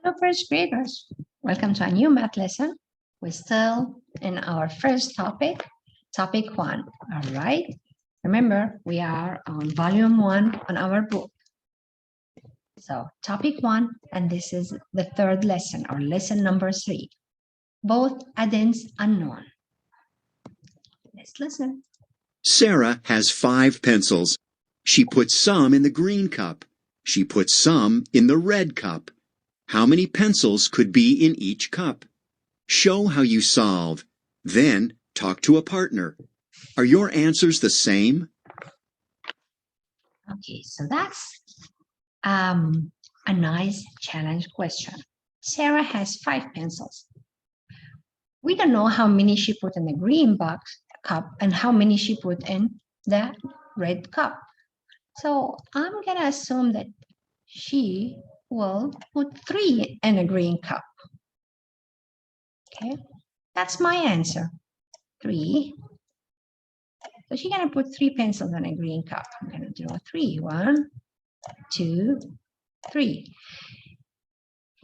Hello, first graders. Welcome to a new math lesson. We're still in our first topic, topic 1. All right. Remember, we are on volume 1 on our book. So topic 1, and this is the third lesson or lesson number 3. Both addends unknown. Let's listen. Sarah has 5 pencils. She put some in the green cup. She put some in the red cup. How many pencils could be in each cup? Show how you solve. Then talk to a partner. Are your answers the same? Okay, so that's a nice challenge question. Sarah has 5 pencils. We don't know how many she put in the green cup and how many she put in the red cup. So I'm going to assume that she will put 3 in a green cup. Okay, that's my answer. 3. So she's going to put 3 pencils in a green cup. I'm going to draw 3. 1, 2, 3.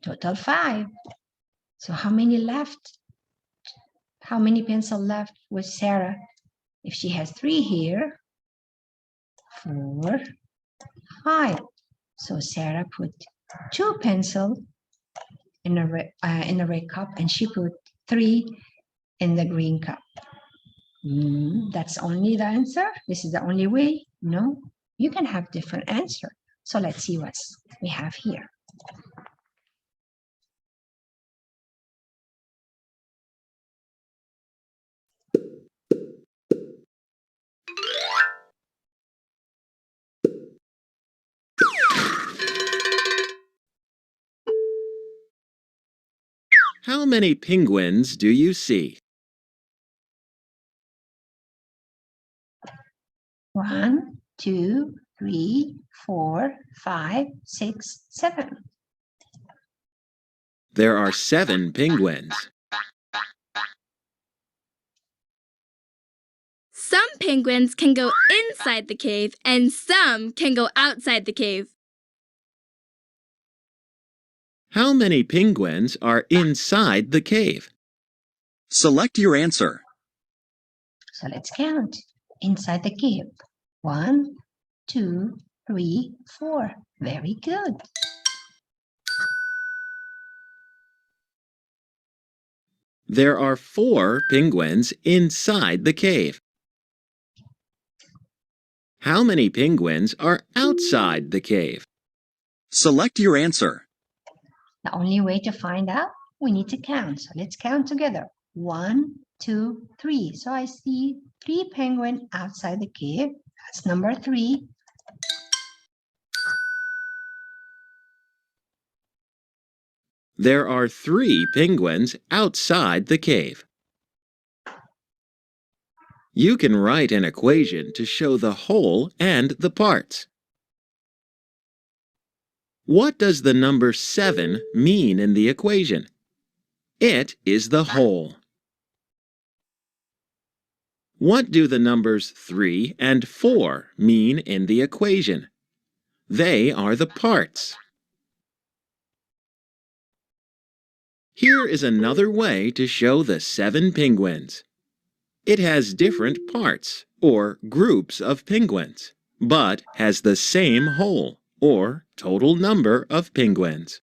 Total 5. So how many left? How many pencils left with Sarah? If she has 3 here, 4, 5. So Sarah put 2 pencils in the red cup, and she put 3 in the green cup. That's only the answer. This is the only way. No, you can have different answer. So let's see what we have here. How many penguins do you see? 1, 2, 3, 4, 5, 6, 7. There are 7 penguins. Some penguins can go inside the cave and some can go outside the cave. How many penguins are inside the cave? Select your answer. So let's count. Inside the cave. 1, 2, 3, 4. Very good. There are 4 penguins inside the cave. How many penguins are outside the cave? Select your answer. The only way to find out, we need to count. So let's count together. 1, 2, 3. So I see 3 penguins outside the cave. That's number 3. There are 3 penguins outside the cave. You can write an equation to show the whole and the parts. What does the number 7 mean in the equation? It is the whole. What do the numbers 3 and 4 mean in the equation? They are the parts. Here is another way to show the 7 penguins. It has different parts, or groups of penguins, but has the same whole, or total number of penguins.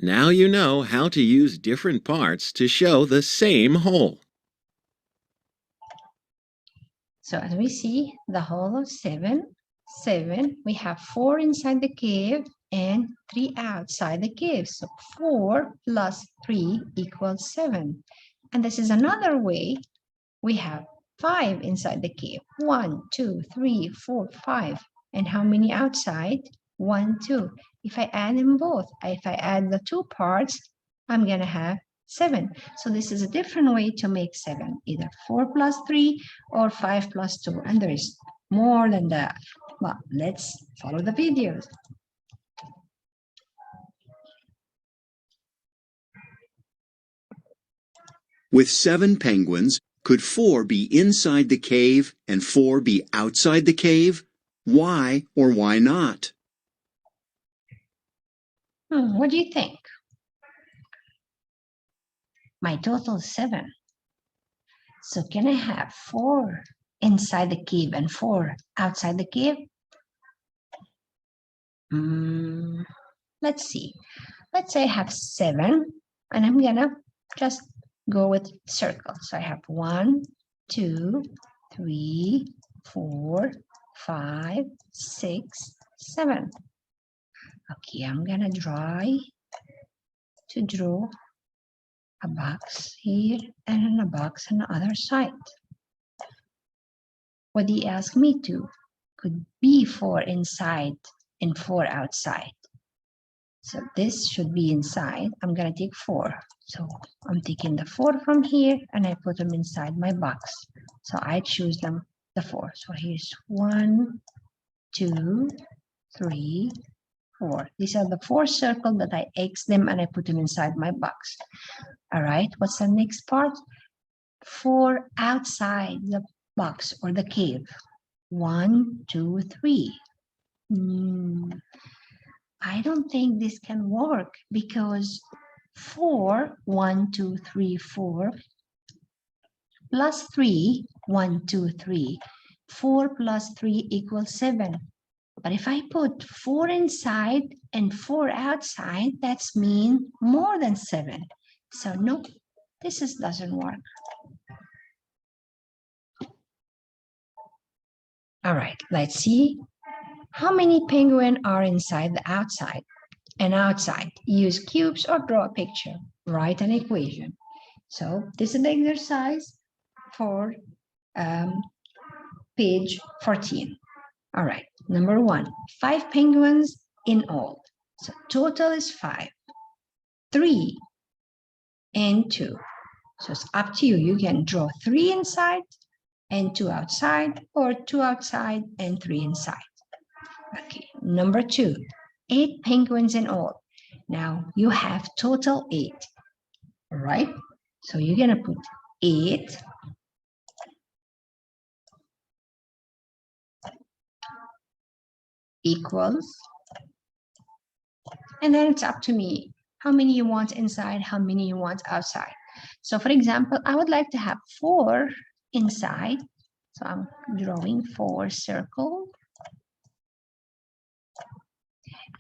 Now you know how to use different parts to show the same whole. So as we see, the whole of 7, we have 4 inside the cave and 3 outside the cave. So 4 plus 3 equals 7. And this is another way. We have 5 inside the cave. 1, 2, 3, 4, 5. And how many outside? 1, 2. If I add them both, if I add the 2 parts, I'm going to have 7. So this is a different way to make 7, either 4 plus 3 or 5 plus 2. And there is more than that. Well, let's follow the videos. With 7 penguins, could 4 be inside the cave and 4 be outside the cave? Why or why not? What do you think? My total is 7. So can I have 4 inside the cave and 4 outside the cave? Let's see. Let's say I have 7, and I'm gonna just go with circle. So I have 1, 2, 3, 4, 5, 6, 7. Okay, I'm gonna draw a box here and a box on the other side. What he asked me to could be 4 inside and 4 outside. So this should be inside. I'm gonna take 4. So I'm taking the 4 from here and I put them inside my box. So I choose them, the 4. So here's 1, 2, 3, 4. These are the 4 circles that I X them and I put them inside my box. All right, what's the next part? 4 outside the box or the cave. 1, 2, 3. I don't think this can work because 4, 1, 2, 3, 4 plus 3, 1, 2, 3. 4 plus 3 equals 7. But if I put 4 inside and 4 outside, that's mean more than 7. So no, this doesn't work. All right, let's see. How many penguins are inside the outside and outside? Use cubes or draw a picture. Write an equation. So this is the exercise for page 14. All right, number 1, 5 penguins in all. So total is 5, 3 and 2. So it's up to you. You can draw 3 inside and 2 outside, or 2 outside and 3 inside. Okay, number 2, 8 penguins in all. Now you have total 8, all right? So you're gonna put 8 equals, and then it's up to me how many you want inside, how many you want outside. So for example, I would like to have 4 inside. So I'm drawing 4 circles.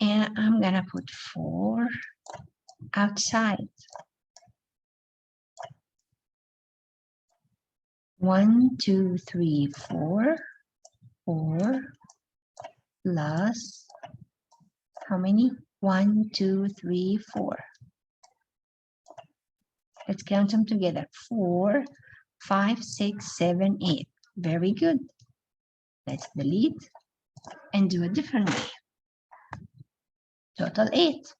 And I'm gonna put 4 outside. 1, 2, 3, 4. 4 plus how many? 1, 2, 3, 4. Let's count them together. 4, 5, 6, 7, 8. Very good. Let's delete and do a different way. Total 8.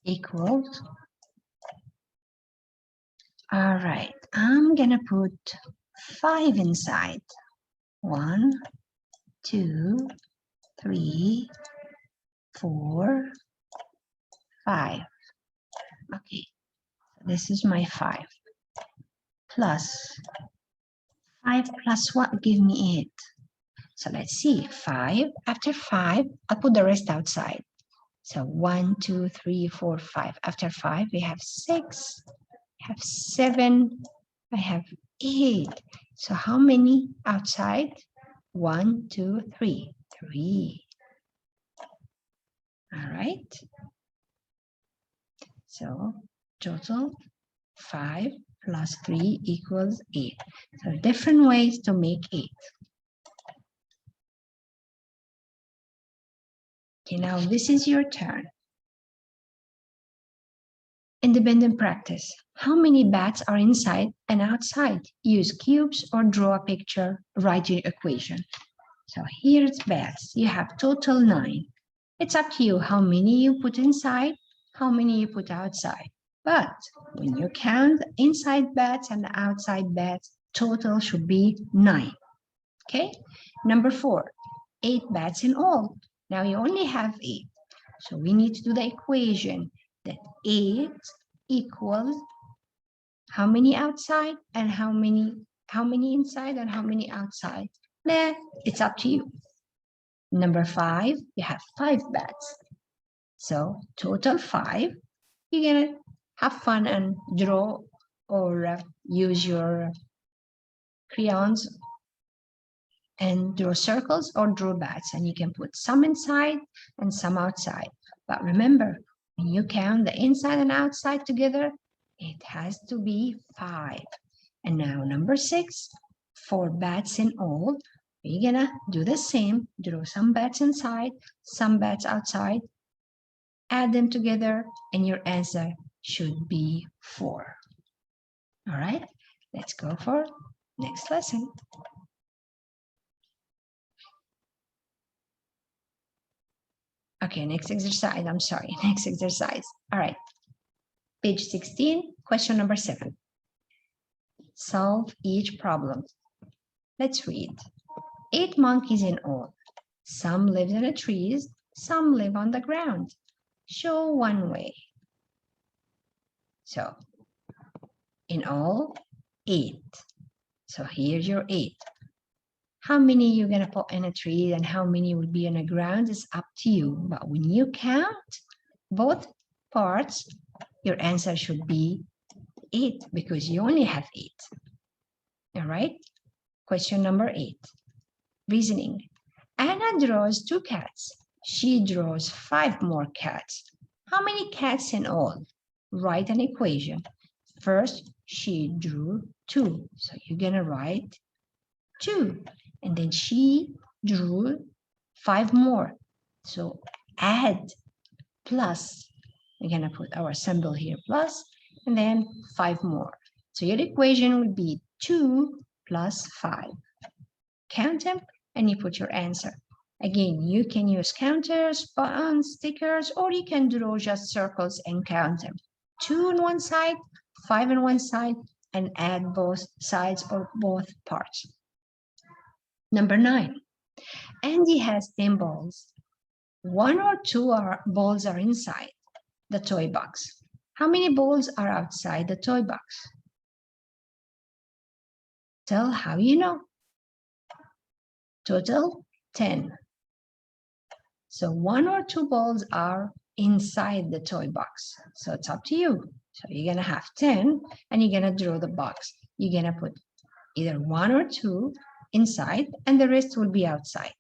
Equals. All right, I'm gonna put 5 inside. 1, 2, 3, 4, 5. Okay, this is my 5. Plus 5 plus what? Give me 8. So let's see, 5. After 5, I'll put the rest outside. So 1, 2, 3, 4, 5. After 5, we have 6. I have 7. I have 8. So how many outside? 1, 2, 3. 3. All right. So total 5 plus 3 equals 8. So different ways to make 8. Okay, now this is your turn. Independent practice. How many bats are inside and outside? Use cubes or draw a picture, write your equation. So here's bats. You have total 9. It's up to you how many you put inside, how many you put outside. But when you count the inside bats and the outside bats, total should be 9. Okay, number 4, 8 bats in all. Now you only have 8. So we need to do the equation that 8 equals how many outside and how many inside and how many outside. Then it's up to you. Number 5, you have 5 bats. So total 5. You're gonna have fun and draw or use your crayons and draw circles or draw bats, and you can put some inside and some outside. But remember, when you count the inside and outside together, it has to be 5. And now number 6, 4 bats in all. We're gonna do the same, draw some bats inside, some bats outside, add them together, and your answer should be 4. All right, let's go for next lesson. Okay, next exercise, I'm sorry, next exercise. All right, page 16, question number 7. Solve each problem. Let's read. 8 monkeys in all. Some live in the trees, some live on the ground. Show one way. So, in all, 8. So here's your 8. How many you're gonna put in a tree and how many will be on the ground is up to you. But when you count both parts, your answer should be 8 because you only have 8. All right, question number 8. Reasoning. Anna draws 2 cats. She draws 5 more cats. How many cats in all? Write an equation. First, she drew 2. So you're gonna write 2. And then she drew 5 more. So add plus. We're gonna put our symbol here, plus, and then 5 more. So your equation would be 2 plus 5. Count them and you put your answer. Again, you can use counters, buttons, stickers, or you can draw just circles and count them. 2 on one side, 5 on one side, and add both sides or both parts. Number 9. Andy has 10 balls. 1 or 2 balls are inside the toy box. How many balls are outside the toy box? Tell how you know. Total 10. So 1 or 2 balls are inside the toy box. So it's up to you. So you're gonna have 10 and you're gonna draw the box. You're gonna put either 1 or 2 inside and the rest will be outside.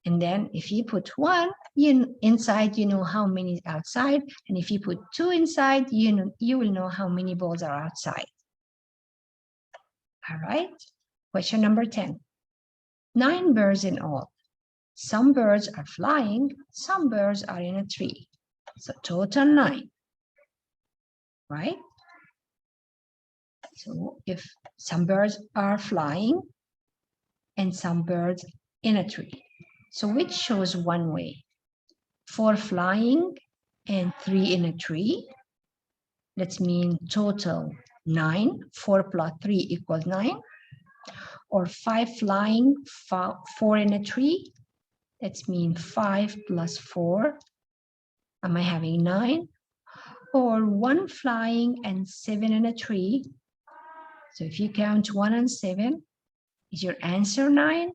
And then if you put 1 inside, you know how many is outside. And if you put 2 inside, you will know how many balls are outside. All right, question number 10. 9 birds in all. Some birds are flying, some birds are in a tree. So total 9, right? So if some birds are flying and some birds in a tree. So which shows one way? 4 flying and 3 in a tree. Let's mean total 9. 4 plus 3 equals 9. Or 5 flying, 4 in a tree. Let's mean 5 plus 4. Am I having 9? Or 1 flying and 7 in a tree. So if you count 1 and 7, is your answer 9?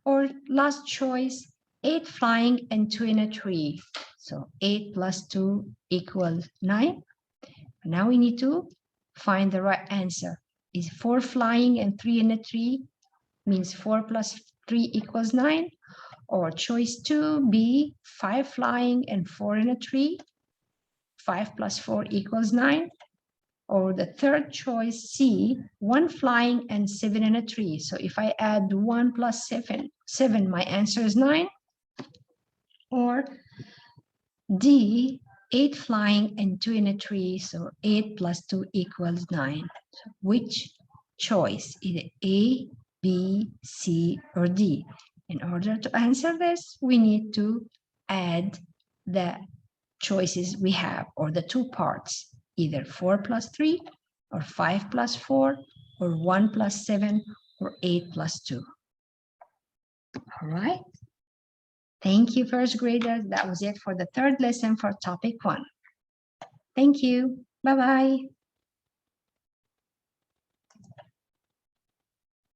Or last choice, 8 flying and 2 in a tree. So 8 plus 2 equals 9. Now we need to find the right answer. Is 4 flying and 3 in a tree means 4 plus 3 equals 9? Or choice 2B, 5 flying and 4 in a tree, 5 plus 4 equals 9? Or the third choice C, 1 flying and 7 in a tree. So if I add 1 plus 7, my answer is 9. Or D, 8 flying and 2 in a tree. So 8 plus 2 equals 9. So which choice? Either A, B, C, or D. In order to answer this, we need to add the choices we have, or the 2 parts, either 4 plus 3, or 5 plus 4, or 1 plus 7, or 8 plus 2. All right, Thank you, first graders. That was it for the third lesson for topic 1. Thank you. Bye-bye.